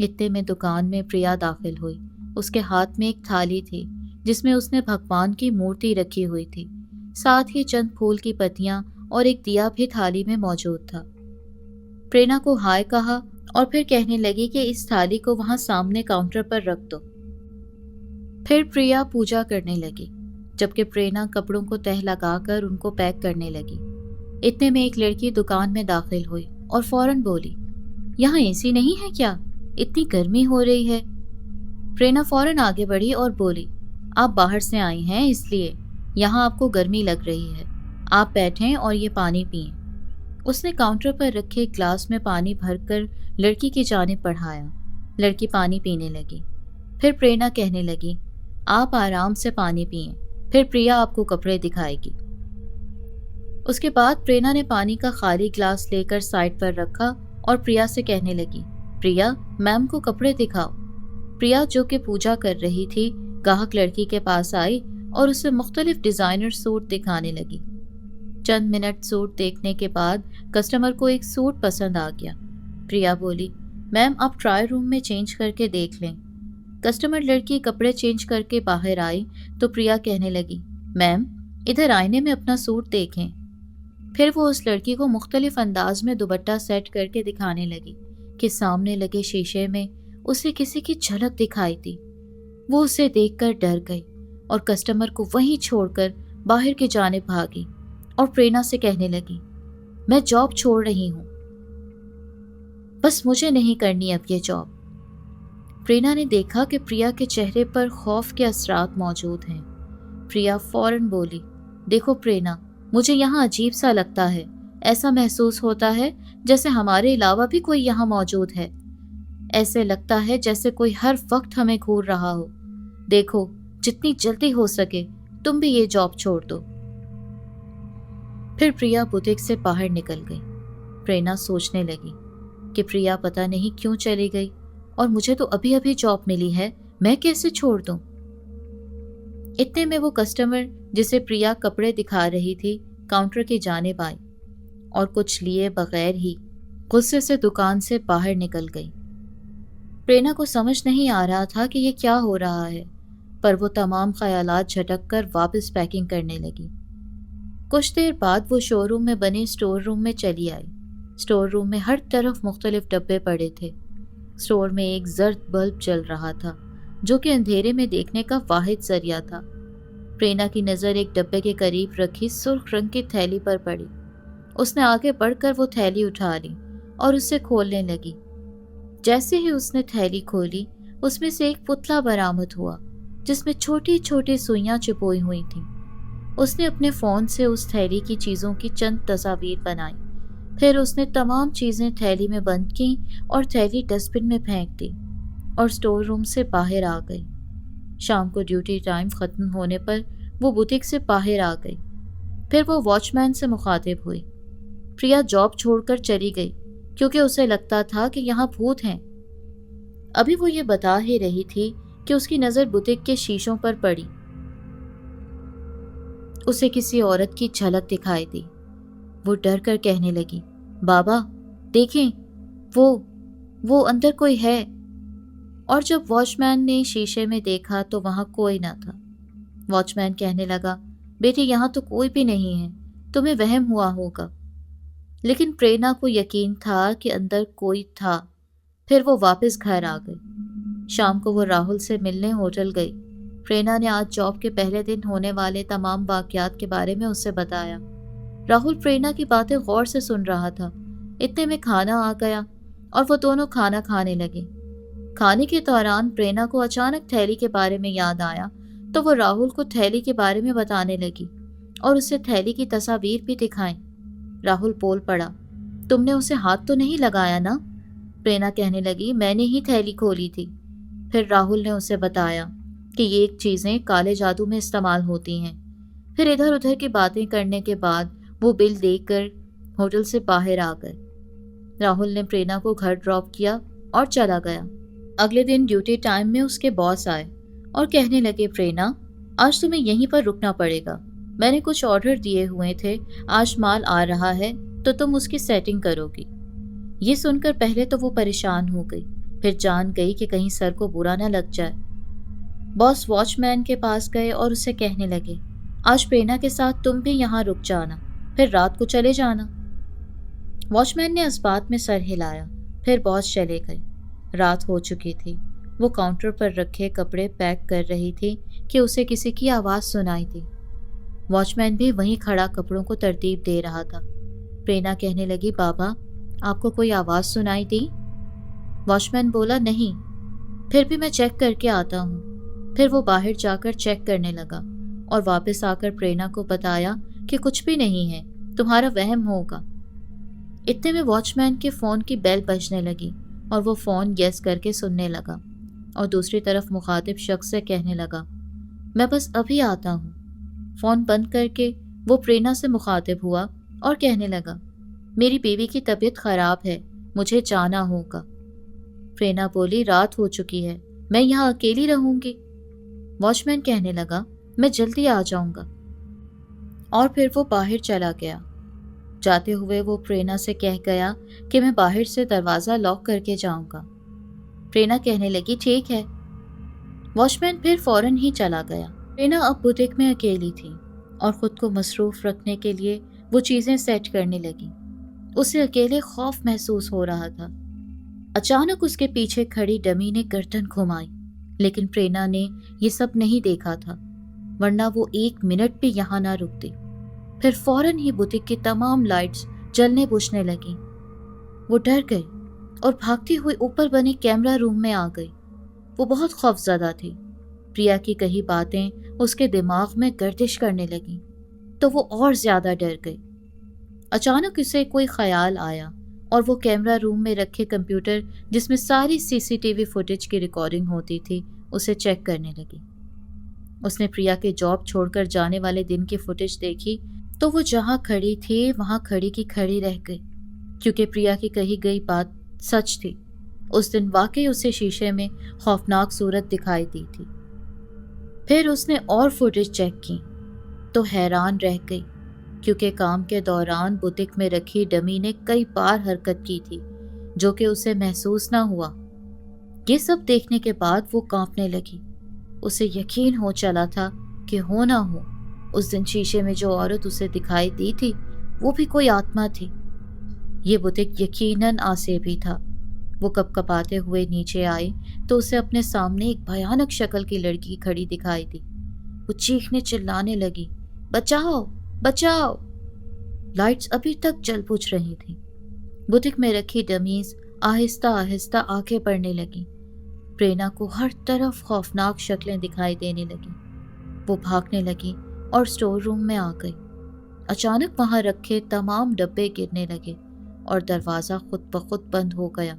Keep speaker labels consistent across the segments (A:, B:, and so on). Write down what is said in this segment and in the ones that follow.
A: اتنے میں دکان میں پریا داخل ہوئی۔ اس کے ہاتھ میں ایک تھالی تھی جس میں اس نے بھگوان کی مورتی رکھی ہوئی تھی، ساتھ ہی چند پھول کی پتیاں اور ایک دیا بھی تھالی میں موجود تھا۔ پرینا کو ہائے کہا اور پھر کہنے لگی کہ اس تھالی کو وہاں سامنے کاؤنٹر پر رکھ دو۔ پھر پریا پوجا کرنے لگی، جبکہ پرینا کپڑوں کو تہہ لگا کر ان کو پیک کرنے لگی۔ اتنے میں ایک لڑکی دکان میں داخل ہوئی اور فوراً بولی، یہاں اے سی نہیں ہے کیا؟ اتنی گرمی ہو رہی ہے۔ پرینا فوراً آگے بڑھی اور بولی، آپ باہر سے آئی ہیں اس لیے یہاں آپ کو گرمی لگ رہی ہے، آپ بیٹھیں اور یہ پانی پئیں۔ اس نے کاؤنٹر پر رکھے ایک گلاس میں پانی بھر کر لڑکی کی جانب بڑھایا۔ لڑکی پانی پینے لگی۔ پھر پرینا کہنے لگی، آپ آرام سے پانی پئیں، پھر پریا آپ کو کپڑے دکھائے گی۔ اس کے بعد پرینا نے پانی کا خالی گلاس لے کر سائڈ پر رکھا اور پریا سے کہنے لگی، پریا میم کو کپڑے دکھاؤ۔ پریا جو کہ پوجا کر رہی تھی، گاہک لڑکی کے پاس آئی اور اسے مختلف ڈیزائنر سوٹ دکھانے لگی۔ چند منٹ سوٹ دیکھنے کے بعد کسٹمر کو ایک سوٹ پسند آ گیا۔ پریا بولی، میم آپ ٹرائی روم میں چینج کر کے دیکھ لیں۔ کسٹمر لڑکی کپڑے چینج کر کے باہر آئی تو پریا کہنے لگی، میم ادھر آئینے میں اپنا سوٹ دیکھیں۔ پھر وہ اس لڑکی کو مختلف انداز میں دوپٹہ سیٹ کر کے دکھانے لگی کہ سامنے لگے شیشے میں اسے کسی کی جھلک دکھائی دی۔ وہ اسے دیکھ کر ڈر گئی اور کسٹمر کو وہیں چھوڑ کر باہر کی جانب بھاگی اور پرینا سے کہنے لگی، میں جاب چھوڑ رہی ہوں، بس مجھے نہیں کرنی اب یہ جاب۔ پرینا نے دیکھا کہ پریا کے چہرے پر خوف کے اثرات موجود ہیں۔ پریا فوراً بولی، دیکھو پرینا، مجھے یہاں عجیب سا لگتا ہے، ایسا محسوس ہوتا ہے جیسے ہمارے علاوہ بھی کوئی یہاں موجود ہے، ایسے لگتا ہے جیسے کوئی ہر وقت ہمیں گھور رہا ہو۔ دیکھو جتنی جلدی ہو سکے تم بھی یہ جاب چھوڑ دو۔ پھر پریا بوتیک سے باہر نکل گئی۔ پرینا سوچنے لگی کہ پریا پتہ نہیں کیوں چلی گئی اور مجھے تو ابھی ابھی جاب ملی ہے، میں کیسے چھوڑ دوں۔ اتنے میں وہ کسٹمر جسے پریا کپڑے دکھا رہی تھی کاؤنٹر کی جانب آئی اور کچھ لیے بغیر ہی غصے سے دکان سے باہر نکل گئی۔ پرینا کو سمجھ نہیں آ رہا تھا کہ یہ کیا ہو رہا ہے، پر وہ تمام خیالات جھٹک کر واپس پیکنگ کرنے لگی۔ کچھ دیر بعد وہ شو روم میں بنے اسٹور روم میں چلی آئی۔ اسٹور روم میں ہر طرف مختلف ڈبے پڑے تھے۔ اسٹور میں ایک زرد بلب جل رہا تھا جو کہ اندھیرے میں دیکھنے کا واحد ذریعہ تھا۔ پرینا کی نظر ایک ڈبے کے قریب رکھی سرخ رنگ کی تھیلی پر پڑی۔ اس نے آگے بڑھ کر وہ تھیلی اٹھا لی اور اسے کھولنے لگی۔ جیسے ہی اس نے تھیلی کھولی، اس میں سے ایک پتلا برآمد ہوا جس میں چھوٹی چھوٹی سوئیاں چپوئی ہوئی تھیں۔ اس نے اپنے فون سے اس تھیلی کی چیزوں کی چند تصاویر بنائی، پھر اس نے تمام چیزیں تھیلی میں بند کیں اور تھیلی ڈسٹ بن میں پھینک دی اور اسٹور روم سے باہر آ گئی۔ شام کو ڈیوٹی ٹائم ختم ہونے پر وہ بوتیک سے باہر آ گئی۔ پھر وہ واچ مین سے مخاطب ہوئی۔ پریا جاب چھوڑ کر چلی گئی کیونکہ اسے لگتا تھا کہ یہاں بھوت ہیں۔ ابھی وہ یہ بتا ہی رہی تھی کہ اس کی نظر بوتیک کے شیشوں پر پڑی۔ اسے کسی عورت کی جھلک دکھائی دی۔ وہ ڈر کر کہنے لگی، بابا دیکھیں، وہ اندر کوئی ہے۔ اور جب واچ مین نے شیشے میں دیکھا تو وہاں کوئی نہ تھا۔ واچ مین کہنے لگا، بیٹی یہاں تو کوئی بھی نہیں ہے، تمہیں وہم ہوا ہوگا۔ لیکن پرینا کو یقین تھا کہ اندر کوئی تھا۔ پھر وہ واپس گھر آ گئی۔ شام کو وہ راہل سے ملنے ہوٹل گئی۔ پرینا نے آج جاب کے پہلے دن ہونے والے تمام واقعات کے بارے میں اسے بتایا۔ راہل پرینا کی باتیں غور سے سن رہا تھا۔ اتنے میں کھانا آ گیا اور وہ دونوں کھانا کھانے لگے۔ کھانے کے دوران پرینا کو اچانک تھیلی کے بارے میں یاد آیا تو وہ راہل کو تھیلی کے بارے میں بتانے لگی اور اسے تھیلی کی تصاویر بھی دکھائیں۔ راہل بول پڑا، تم نے اسے ہاتھ تو نہیں لگایا نا؟ پرینا کہنے لگی، میں نے ہی تھیلی کھولی تھی۔ پھر راہل نے اسے بتایا کہ یہ چیزیں کالے جادو میں استعمال ہوتی ہیں۔ پھر ادھر ادھر کی باتیں کرنے کے بعد وہ بل دے کر ہوٹل سے باہر آ گئے۔ راہل نے پرینا کو گھر ڈراپ کیا اور چلا گیا۔ اگلے دن ڈیوٹی ٹائم میں اس کے باس آئے اور کہنے لگے، پرینا آج تمہیں یہیں پر رکنا پڑے گا، میں نے کچھ آرڈر دیے ہوئے تھے، آج مال آ رہا ہے تو تم اس کی سیٹنگ کرو گی۔ یہ سن کر پہلے تو وہ پریشان ہو گئی پھر جان گئی کہ کہیں سر کو برا نہ لگ جائے۔ باس واچ مین کے پاس گئے اور اسے کہنے لگے، آج پرینا کے ساتھ تم بھی یہاں رک جانا، پھر رات کو چلے جانا۔ واچ مین نے اس بات میں سر ہلایا، پھر باس چلے گئے۔ رات ہو چکی تھی۔ وہ کاؤنٹر پر رکھے کپڑے پیک کر رہی تھی کہ اسے کسی کی آواز سنائی دی۔ واچ مین بھی وہیں کھڑا کپڑوں کو ترتیب دے رہا تھا۔ پرینا کہنے لگی، بابا آپ کو کوئی آواز سنائی دی؟ واچ مین بولا، نہیں، پھر بھی میں چیک کر کے آتا ہوں۔ پھر وہ باہر جا کر چیک کرنے لگا اور واپس آ کر پرینا کو بتایا کہ کچھ بھی نہیں ہے، تمہارا وہم ہوگا۔ اتنے میں واچ مین کے فون کی بیل بجنے لگی اور وہ فون یس کر کے سننے لگا اور دوسری طرف مخاطب شخص سے کہنے لگا، میں بس ابھی آتا ہوں۔ فون بند کر کے وہ پرینا سے مخاطب ہوا اور کہنے لگا، میری بیوی کی طبیعت خراب ہے، مجھے جانا ہوگا۔ پرینا بولی، رات ہو چکی ہے، میں یہاں اکیلی رہوں گی۔ واچ مین کہنے لگا، میں جلدی آ جاؤں گا، اور پھر وہ باہر چلا گیا۔ جاتے ہوئے وہ پرینا سے کہہ گیا کہ میں باہر سے دروازہ لاک کر کے جاؤں گا۔ پرینا کہنے لگی، ٹھیک ہے۔ واچ مین پھر فوراً ہی چلا گیا۔ پرینا اب بوتک میں اکیلی تھی اور خود کو مصروف رکھنے کے لیے وہ چیزیں سیٹ کرنے لگی۔ اسے اکیلے خوف محسوس ہو رہا تھا۔ اچانک اس کے پیچھے کھڑی ڈمی نے گردن گھمائی، لیکن پرینا نے یہ سب نہیں دیکھا تھا، ورنہ وہ 1 منٹ بھی یہاں نہ رکتی۔ پھر فوراً ہی بوتک کی تمام لائٹس جلنے بجھنے لگیں۔ وہ ڈر گئی اور بھاگتی ہوئی اوپر بنے کیمرہ روم میں آ گئی۔ وہ بہت خوفزدہ تھی۔ پریا کی کہی باتیں اس کے دماغ میں گردش کرنے لگیں تو وہ اور زیادہ ڈر گئی۔ اچانک اسے کوئی خیال آیا اور وہ کیمرہ روم میں رکھے کمپیوٹر جس میں ساری CCTV فوٹیج کی ریکارڈنگ ہوتی تھی اسے چیک کرنے لگی۔ اس نے پریا کے جاب چھوڑ کر جانے والے دن کی فوٹیج دیکھی تو وہ جہاں کھڑی تھی وہاں کھڑی کی کھڑی رہ گئی، کیونکہ پریا کی کہی گئی بات سچ تھی۔ اس دن واقعی اسے شیشے میں خوفناک صورت دکھائی دی تھی۔ پھر اس نے اور فوٹیج چیک کی تو حیران رہ گئی، کیونکہ کام کے دوران بوتک میں رکھی ڈمی نے کئی بار حرکت کی تھی جو کہ اسے محسوس نہ ہوا۔ یہ سب دیکھنے کے بعد وہ کانپنے لگی۔ اسے یقین ہو چلا تھا کہ ہو نہ ہو اس دن شیشے میں جو عورت اسے دکھائی دی تھی وہ بھی کوئی آتما تھی۔ یہ بوتک یقیناً آسیبی تھا۔ وہ کپکپاتے ہوئے نیچے آئی تو اسے اپنے سامنے ایک بھیانک شکل کی لڑکی کھڑی دکھائی دی۔ وہ چیخنے چلانے لگی، بچاؤ بچاؤ! لائٹس ابھی تک جل بجھ رہی تھیں۔ بوتک میں رکھی ڈمیز آہستہ آہستہ آنکھیں پڑنے لگیں۔ پرینا کو ہر طرف خوفناک شکلیں دکھائی دینے لگیں۔ وہ بھاگنے لگی اور سٹور روم میں آ گئی۔ اچانک وہاں رکھے تمام ڈبے گرنے لگے اور دروازہ خود بخود بند ہو گیا۔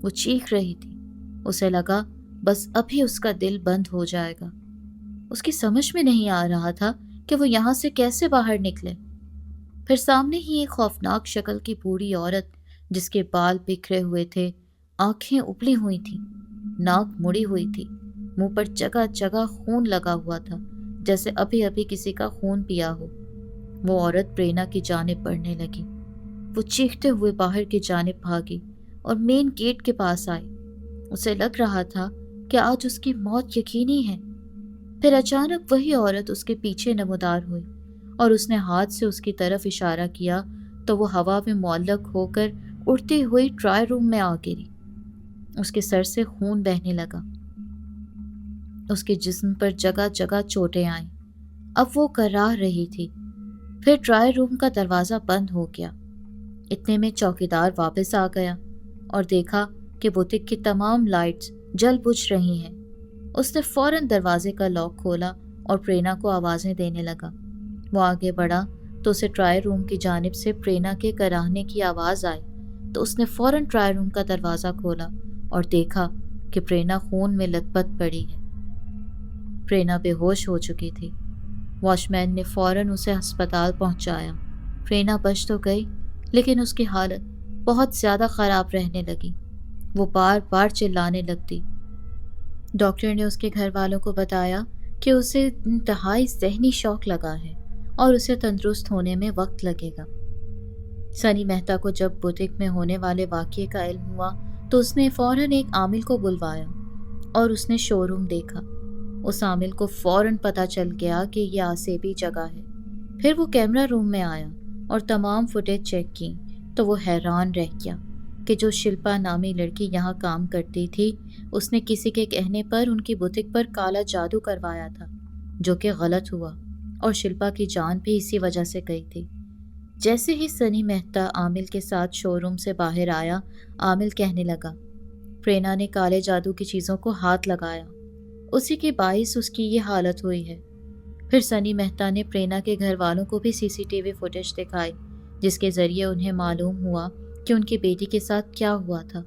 A: وہ چیخ رہی تھی۔ اسے لگا بس ابھی اس کا دل بند ہو جائے گا۔ اس کی سمجھ میں نہیں آ رہا تھا کہ وہ یہاں سے کیسے باہر نکلے۔ پھر سامنے ہی ایک خوفناک شکل کی بوڑھی عورت جس کے بال بکھرے ہوئے تھے، آنکھیں ابلی ہوئی تھیں، ناک مڑی ہوئی تھی، منہ پر جگہ جگہ خون لگا ہوا تھا جیسے ابھی ابھی کسی کا خون پیا ہو۔ وہ عورت پرینا کی جانب بڑھنے لگی۔ وہ چیختے ہوئے باہر کی جانب بھاگی اور مین گیٹ کے پاس آئی۔ اسے لگ رہا تھا کہ آج اس کی موت یقینی ہے۔ پھر اچانک وہی عورت اس کے پیچھے نمودار ہوئی اور اس نے ہاتھ سے اس کی طرف اشارہ کیا تو وہ ہوا میں معلق ہو کر اڑتی ہوئی ٹرائی روم میں آ گری۔ اس کے سر سے خون بہنے لگا۔ اس کے جسم پر جگہ جگہ چوٹیں آئیں۔ اب وہ کراہ رہی تھی۔ پھر ٹرائی روم کا دروازہ بند ہو گیا۔ اتنے میں چوکیدار واپس آ گیا اور دیکھا کہ بوتک کی تمام لائٹس جل بجھ رہی ہیں۔ اس نے فوراً دروازے کا لاک کھولا اور پرینا کو آوازیں دینے لگا۔ وہ آگے بڑھا تو اسے ٹرائی روم کی جانب سے پرینا کے کراہنے کی آواز آئی تو اس نے فوراً ٹرائی روم کا دروازہ کھولا اور دیکھا کہ پرینا خون میں لت پت پڑی ہے۔ پرینا بے ہوش ہو چکی تھی۔ واچ مین نے فوراً اسے ہسپتال پہنچایا۔ پرینا بچ تو گئی لیکن اس کی حالت بہت زیادہ خراب رہنے لگی۔ وہ بار بار چلانے لگتی۔ ڈاکٹر نے اس کے گھر والوں کو بتایا کہ اسے انتہائی ذہنی شوق لگا ہے اور اسے تندرست ہونے میں وقت لگے گا۔ سنی مہتا کو جب بوتک میں ہونے والے واقعے کا علم ہوا تو اس نے فوراً ایک عامل کو بلوایا اور اس نے شو روم دیکھا۔ اس عامل کو فوراً پتہ چل گیا کہ یہ آسیبی جگہ ہے۔ پھر وہ کیمرہ روم میں آیا اور تمام فوٹیج چیک کی تو وہ حیران رہ گیا کہ جو شلپا نامی لڑکی یہاں کام کرتی تھی، اس نے کسی کے کہنے پر ان کی بوتک پر کالا جادو کروایا تھا، جو کہ غلط ہوا اور شلپا کی جان بھی اسی وجہ سے گئی تھی۔ جیسے ہی سنی مہتا عامل کے ساتھ شو روم سے باہر آیا، عامل کہنے لگا، پرینا نے کالے جادو کی چیزوں کو ہاتھ لگایا، اسی کے باعث اس کی یہ حالت ہوئی ہے۔ پھر سنی مہتا نے پرینا کے گھر والوں کو بھی CCTV فوٹیج دکھائی، جس کے ذریعے انہیں معلوم ہوا کہ ان کی بیٹی کے ساتھ کیا ہوا تھا۔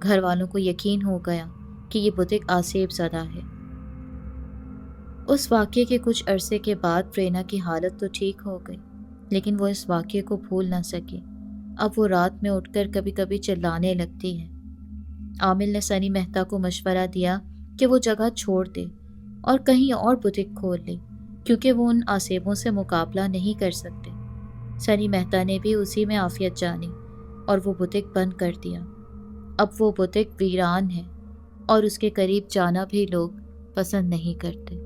A: گھر والوں کو یقین ہو گیا کہ یہ بوتک آسیب زدہ ہے۔ اس واقعے کے کچھ عرصے کے بعد پرینا کی حالت تو ٹھیک ہو گئی، لیکن وہ اس واقعے کو بھول نہ سکی۔ اب وہ رات میں اٹھ کر کبھی کبھی چلانے لگتی ہے۔ عامل نے سنی مہتا کو مشورہ دیا کہ وہ جگہ چھوڑ دے اور کہیں اور بوتک کھول لے، کیونکہ وہ ان آسیبوں سے مقابلہ نہیں کر سکتے۔ سنی مہتا نے بھی اسی میں عافیت جانی اور وہ بوتک بند کر دیا۔ اب وہ بوتک ویران ہے اور اس کے قریب جانا بھی لوگ پسند نہیں کرتے۔